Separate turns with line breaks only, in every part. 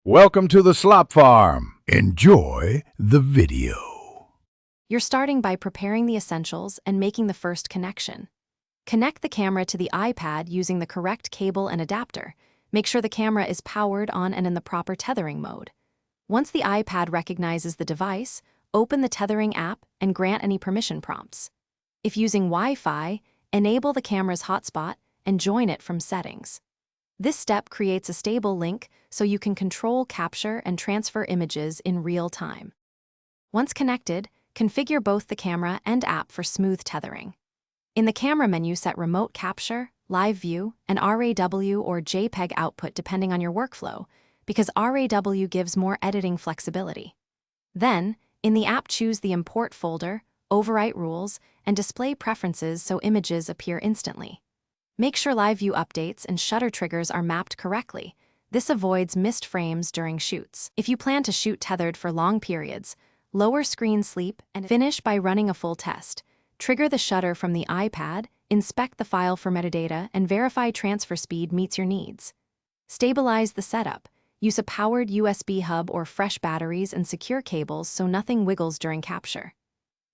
Welcome to the slop farm. Enjoy the video.
You're starting by preparing the essentials and making the first connection. Connect the camera to the iPad using the correct cable and adapter. Make sure the camera is powered on and in the proper tethering mode. Once the iPad recognizes the device, open the tethering app and grant any permission prompts. If using Wi-Fi, enable the camera's hotspot and join it from settings. This step creates a stable link so you can control, capture, and transfer images in real time. Once connected, configure both the camera and app for smooth tethering. In the camera menu, set remote capture, live view, and RAW or JPEG output depending on your workflow, because RAW gives more editing flexibility. Then, in the app, choose the import folder, overwrite rules, and display preferences so images appear instantly. Make sure live view updates and shutter triggers are mapped correctly. This avoids missed frames during shoots. If you plan to shoot tethered for long periods, lower screen sleep and finish by running a full test. Trigger the shutter from the iPad, inspect the file for metadata, and verify transfer speed meets your needs. Stabilize the setup. Use a powered USB hub or fresh batteries and secure cables so nothing wiggles during capture.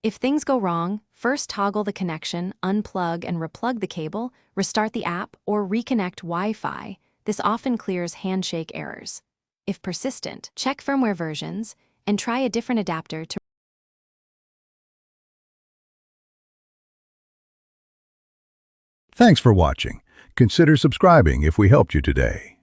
If things go wrong, first toggle the connection, unplug and replug the cable, restart the app, or reconnect Wi-Fi. This often clears handshake errors. If persistent, check firmware versions and try a different adapter to
Thanks for watching. Consider subscribing if we helped you today.